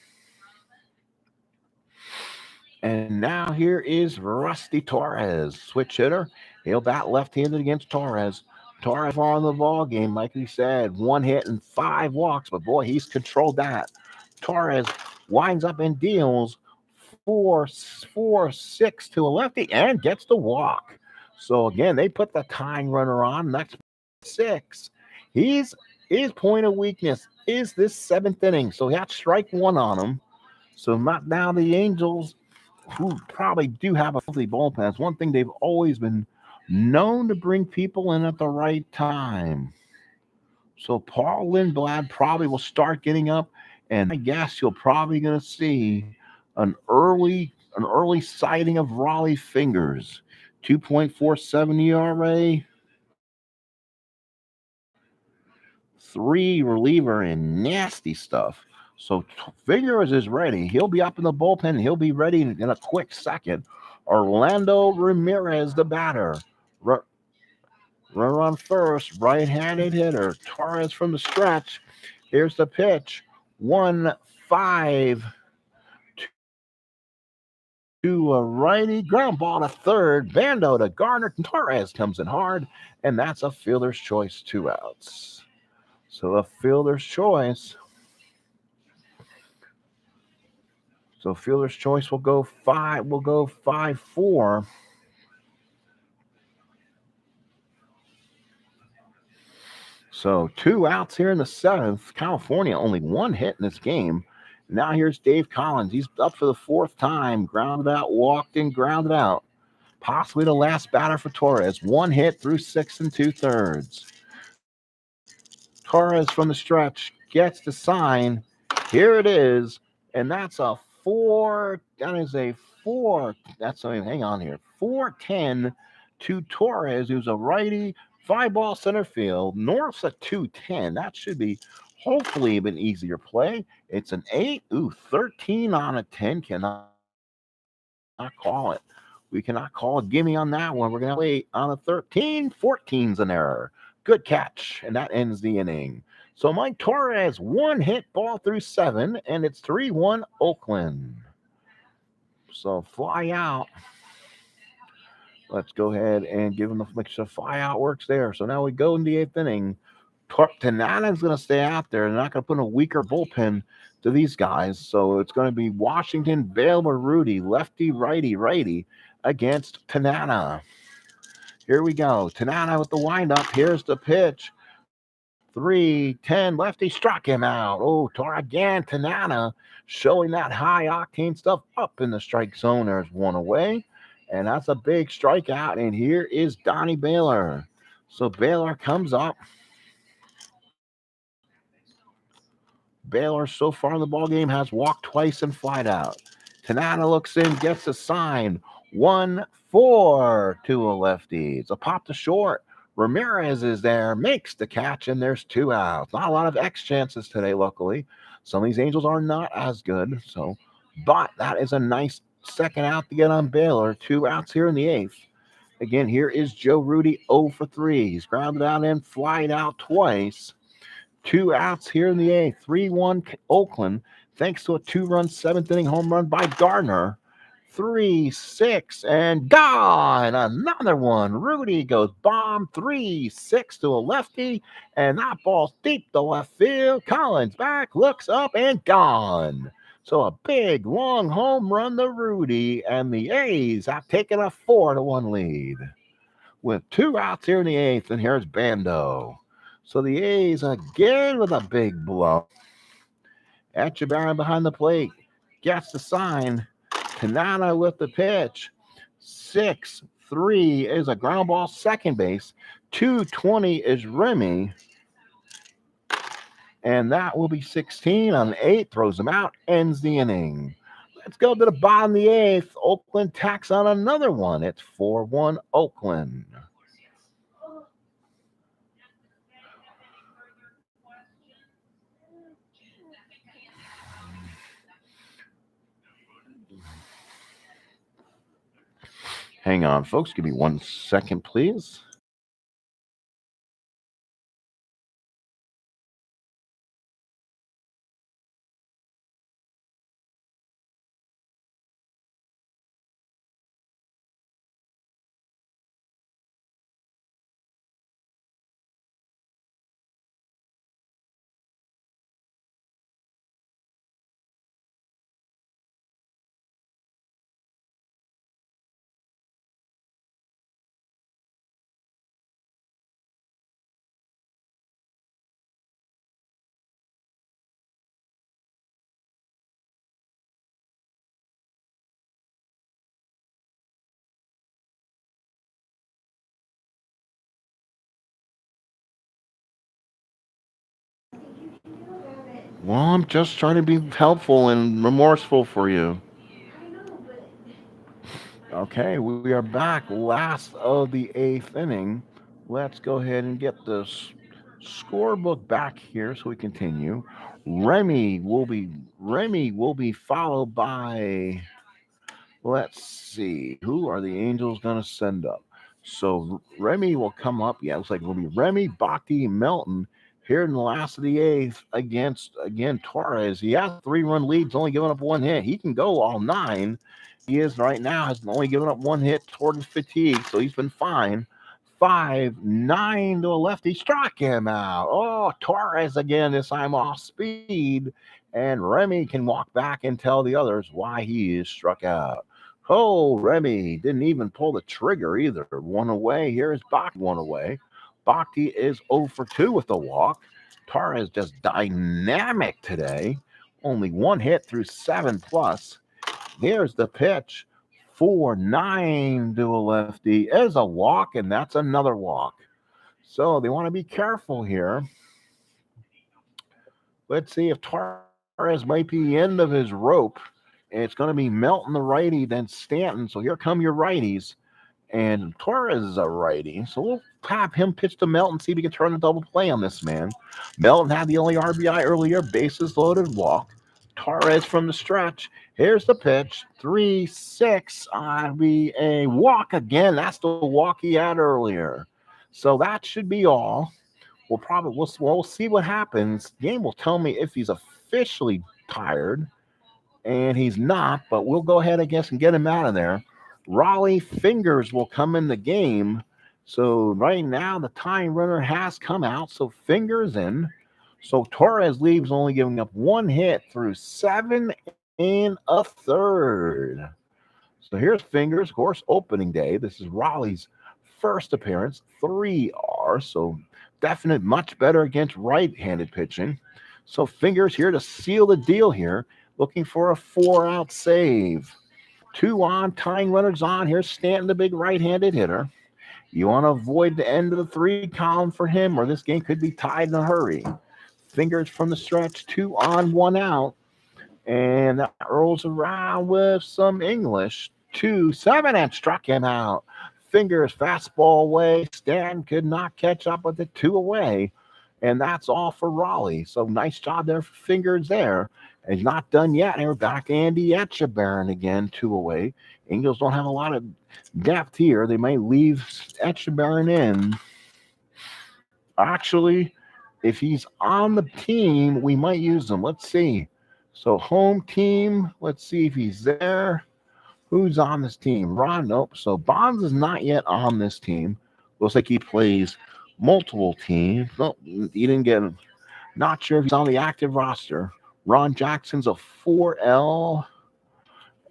And now here is Rusty Torrez, switch hitter. He'll bat left-handed against Torrez. Torrez on the ball game, like we said, 1 hit and 5 walks, but boy, he's controlled that. Torrez winds up and deals 4-6 to a lefty and gets the walk. So again, they put the tying runner on. Next 6. His point of weakness is this 7th inning. So he had strike 1 on him. So not now the Angels, who probably do have a filthy bullpen. It's one thing they've always been known to bring people in at the right time. So Paul Lindblad probably will start getting up, and I guess you're probably going to see an early sighting of Raleigh Fingers. 2.47 ERA, 3 reliever, and nasty stuff. So Fingers is ready. He'll be up in the bullpen. He'll be ready in a quick second. Orlando Ramirez, the batter. Runner on first, right-handed hitter. Torrez from the stretch. Here's the pitch. 1-5 to a righty. Ground ball to third. Bando to Gardner. Torrez comes in hard, and that's a fielder's choice, 2 outs. So a fielder's choice. So fielder's choice will go 5-4. So 2 outs here in the 7th. California only 1 hit in this game. Now here's Dave Collins. He's up for the 4th time. Grounded out, walked in, grounded out. Possibly the last batter for Torrez. 1 hit through 6 2/3. Torrez from the stretch gets the sign. Here it is. And that's a 4. That is a 4. Hang on here. 4-10 to Torrez, who's a righty. 5-ball center field. North's a 2-10. That should be hopefully an easier play. It's an 8. 13 on a 10. Cannot call it. We cannot call a gimme on that one. We're going to wait on a 13. 14's an error. Good catch. And that ends the inning. So Mike Torrez, 1 hit ball through 7, and it's 3-1 Oakland. So fly out. Let's go ahead and give him the make sure fly out works there. So now we go in the 8th inning. Tanana is going to stay out there. They're not going to put a weaker bullpen to these guys. So it's going to be Washington, Vail, or Rudy, lefty, righty against Tanana. Here we go. Tanana with the windup. Here's the pitch. 3-10 lefty, struck him out. Oh, again, Tanana showing that high octane stuff up in the strike zone. There's 1 away. And that's a big strikeout. And here is Donnie Baylor. So Baylor comes up. Baylor so far in the ballgame has walked twice and flied out. Tanana looks in, gets a sign. 1-4 to a lefty. It's a pop to short. Ramirez is there, makes the catch, and there's 2 outs. Not a lot of X chances today, luckily. Some of these Angels are not as good. But that is a nice second out to get on Baylor. 2 outs here in the 8th. Again, here is Joe Rudy 0 for 3. He's grounded out and flied out twice. 2 outs here in the 8th. 3-1 Oakland, thanks to a 2-run 7th inning home run by Gardner. 3-6, and gone. Another one. Rudy goes bomb 3-6 to a lefty, and that ball's deep to left field. Collins back, looks up, and gone. So a big, long home run to Rudy, and the A's have taken a 4-1 lead. With 2 outs here in the 8th, and here's Bando. So the A's again with a big blow. Etchebarren behind the plate gets the sign. Tanana with the pitch. 6-3 is a ground ball second base. 220 is Remy. And that will be 16 on 8. Throws him out. Ends the inning. Let's go to the bottom of the 8th. Oakland tacks on another one. It's 4-1 Oakland. Hang on, folks. Give me 1 second, please. Well, I'm just trying to be helpful and remorseful for you. Okay, we are back. Last of the 8th inning. Let's go ahead and get the scorebook back here so we continue. Remy will be followed by, let's see, who are the Angels going to send up? So Remy will come up. Yeah, it looks like it will be Remy, Bhakti, Melton here in the last of the 8th against, again, Torrez. He has 3-run leads, only giving up 1 hit. He can go all 9. He is right now, has only given up 1 hit toward his fatigue, so he's been fine. 5-9 to a lefty, struck him out. Oh, Torrez again, this time off speed. And Remy can walk back and tell the others why he is struck out. Oh, Remy didn't even pull the trigger either. 1 away. Here's Bhakti, 1 away. Bhakti is 0 for 2 with the walk. Torrez just dynamic today. Only 1 hit through 7 plus. Here's the pitch. 4-9 to a lefty is a walk, and that's another walk. So they want to be careful here. Let's see if Torrez might be the end of his rope. And it's going to be Melton the righty, then Stanton. So here come your righties. And Torrez is a righty. So we'll have him pitch to Melton, see if he can turn a double play on this man. Melton had the only RBI earlier, bases loaded, walk. Torrez from the stretch. Here's the pitch. 3-6. I'll be a walk again. That's the walk he had earlier. So that should be all. We'll see what happens. The game will tell me if he's officially tired. And he's not, but we'll go ahead, I guess, and get him out of there. Raleigh Fingers will come in the game. So right now the tying runner has come out. So Fingers in. So Torrez leaves only giving up 1 hit through 7 1/3. So here's Fingers, of course, opening day. This is Raleigh's first appearance, 3R. So definite much better against right-handed pitching. So Fingers here to seal the deal here, looking for a 4-out save. 2 on, tying runners on. Here's Stanton, the big right-handed hitter. You want to avoid the end of the 3 column for him, or this game could be tied in a hurry. Fingers from the stretch, 2 on, 1 out. And that rolls around with some English. 2-7 and struck him out. Fingers fastball away. Stanton could not catch up with it, 2 away. And that's all for Raleigh. So nice job there for Fingers there. And he's not done yet. And we're back to Andy Etchebarren again, 2 away. Angels don't have a lot of depth here. They might leave Etchebarren in. Actually, if he's on the team, we might use him. Let's see. So home team, let's see if he's there. Who's on this team? Ron, nope. So Bonds is not yet on this team. Looks like he plays multiple teams. Nope, he didn't get him. Not sure if he's on the active roster. Ron Jackson's a 4L,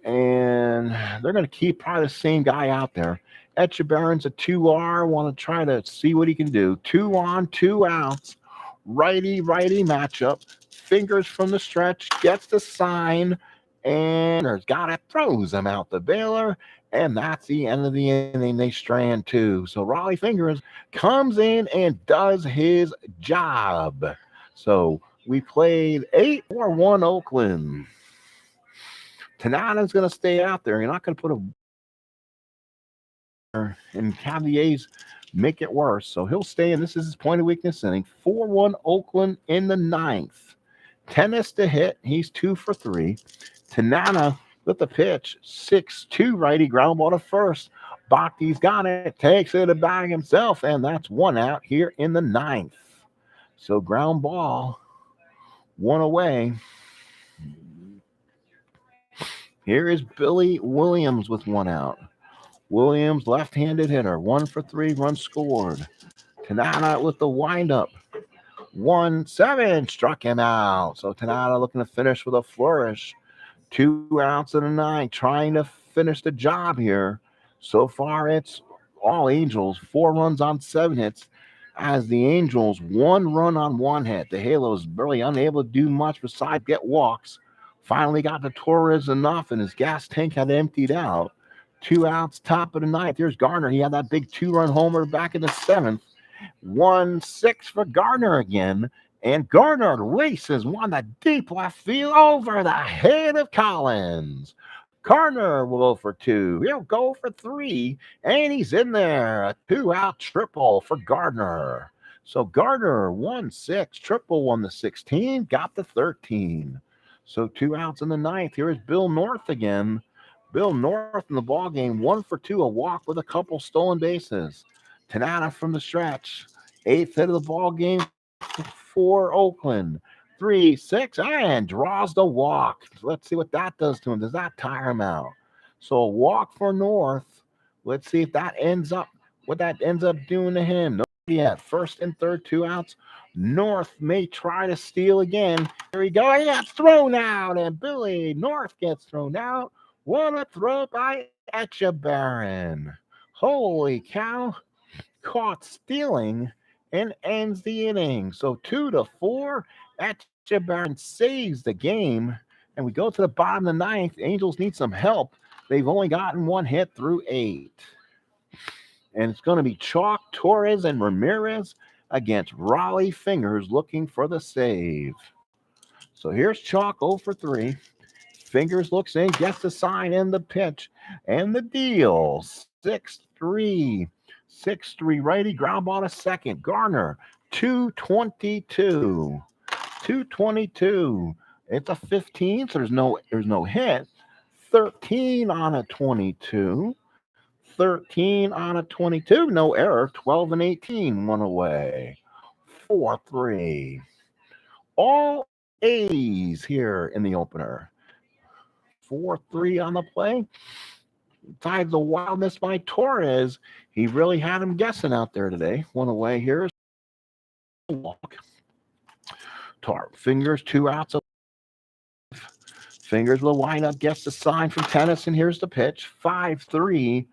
and they're going to keep probably the same guy out there. Echebarren's a 2R. Want to try to see what he can do. 2 on, 2 outs. Righty matchup. Fingers from the stretch. Gets the sign. And there's got it. Throws him out the baler. And that's the end of the inning. They strand 2. So Raleigh Fingers comes in and does his job. So we played 8-4-1 Oakland. Tanana's going to stay out there. You're not going to put and have the A's make it worse. So he'll stay, and this is his point of weakness inning. 4-1 Oakland in the 9th. Tennis to hit. He's 2 for 3. Tanana with the pitch. 6-2 righty ground ball to first. Bhakti's got it. Takes it to bag himself, and that's 1 out here in the 9th. So ground ball. 1 away. Here is Billy Williams with 1 out. Williams, left-handed hitter, 1 for 3, runs scored. Tanana with the windup. 1-7, struck him out. So Tanana looking to finish with a flourish. 2 outs in the 9th, trying to finish the job here. So far, it's all Angels, 4 runs on 7 hits. As the Angels, 1 run on 1 hit. The Halos really unable to do much besides get walks. Finally got to Torrez enough, and his gas tank had emptied out. 2 outs, top of the 9th. Here's Garner. He had that big 2-run homer back in the 7th. 1-6 for Garner again. And Garner races one to deep left field over the head of Collins. Garner will go for 2. He'll go for 3. And he's in there. A 2-out triple for Gardner. So Gardner 1-6. Triple won the 16. Got the 13. So 2 outs in the 9th. Here is Bill North again. Bill North in the ball game, 1 for 2, a walk with a couple stolen bases. Tanana from the stretch, 8th hit of the ball game for Oakland. 3-6 and draws the walk. Let's see what that does to him. Does that tire him out? So a walk for North. Let's see if that ends up what that ends up doing to him. No yet. 1st and 3rd, 2 outs. North may try to steal again. Here we go. He gets thrown out, and Billy North gets thrown out. What a throw by Echebarren. Holy cow. Caught stealing and ends the inning. So 2-4. Echebarren saves the game. And we go to the bottom of the 9th. Angels need some help. They've only gotten 1 hit through 8. And it's going to be Chalk, Torrez, and Ramirez against Raleigh Fingers looking for the save. So here's Chalk 0 for 3. Fingers looks in, gets the sign and the pitch and the deal. 6-3. 6-3 righty, ground ball to second. Garner, 222. 222. It's a 15, so there's no hit. 13 on a 22. 13 on a 22. No error. 12 and 18. 1 away. 4-3. All A's here in the opener. 4-3 on the play. Besides the wildness by Torrez, he really had him guessing out there today. 1 away. Here's a walk. Fingers 2 outs. Fingers will wind up, gets the sign from Tennyson. Here's the pitch. 5-3.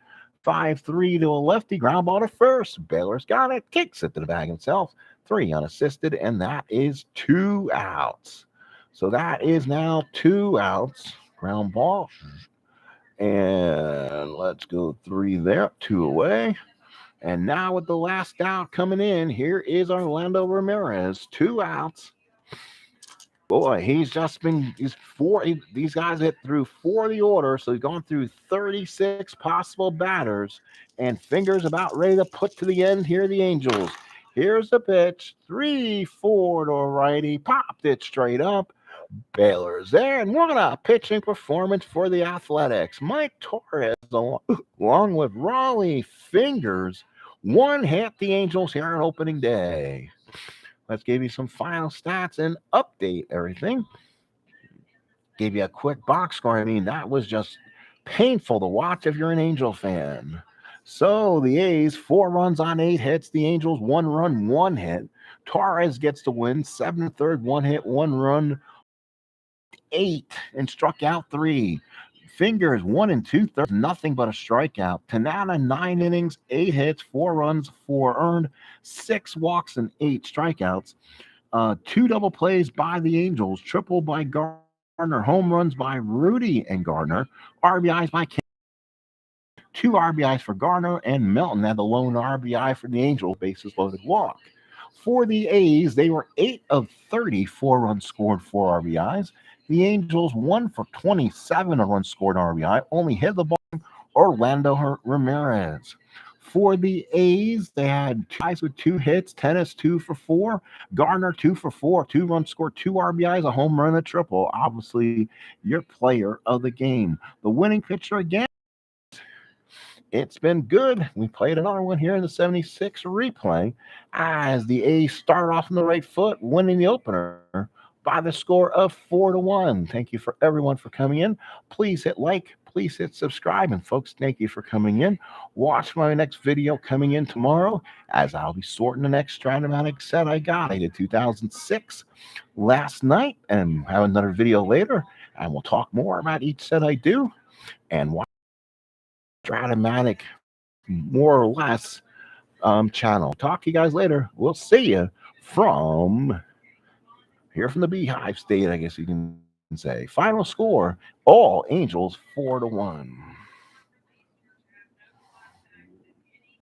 5-3 to a lefty. Ground ball to first. Baylor's got it. Kicks it to the bag himself. 3 unassisted, and that is 2 outs. So that is now 2 outs. Ground ball. And let's go 3 there. 2 away. And now with the last out coming in, here is Orlando Ramirez. 2 outs. Boy, these guys hit through 4 of the order, so he's gone through 36 possible batters, and Fingers about ready to put to the end here, the Angels. Here's the pitch, 3-4 to a righty, popped it straight up. Baylor's there, and what a pitching performance for the Athletics. Mike Torrez, along with Raleigh Fingers, 1 hit the Angels here on opening day. Let's give you some final stats and update everything. Give you a quick box score. I mean, that was just painful to watch if you're an Angel fan. So the A's 4 runs on 8 hits. The Angels 1 run, 1 hit. Torrez gets the win, 7 1/3, 1 hit, 1 run, 8, and struck out 3. Fingers 1 2/3, nothing but a strikeout. Tanana 9 innings, 8 hits, 4 runs, 4 earned, 6 walks, and 8 strikeouts. 2 double plays by the Angels, triple by Gardner, home runs by Rudy and Gardner, RBIs by King. 2 RBIs for Gardner, and Melton had the lone RBI for the Angels, bases loaded walk. For the A's, they were 8 of 30, 4 runs scored, 4 RBIs. The Angels 1 for 27, a run scored, RBI. Only hit the ball Orlando Ramirez. For the A's, they had 2 guys with 2 hits, Tennis 2 for 4, Gardner 2 for 4, 2 runs scored, 2 RBIs, a home run, a triple. Obviously, your player of the game. The winning pitcher again. It's been good. We played another one here in the 76 replay as the A's start off on the right foot, winning the opener by the score of 4-1. Thank you for everyone for coming in. Please hit like, please hit subscribe, and folks, thank you for coming in. Watch my next video coming in tomorrow as I'll be sorting the next Stratomatic set I got. I did 2006 last night and have another video later, and we'll talk more about each set I do and watch Stratomatic more or less channel. Talk to you guys later. We'll see you from here from the Beehive State, I guess you can say. Final score, all Angels 4-1.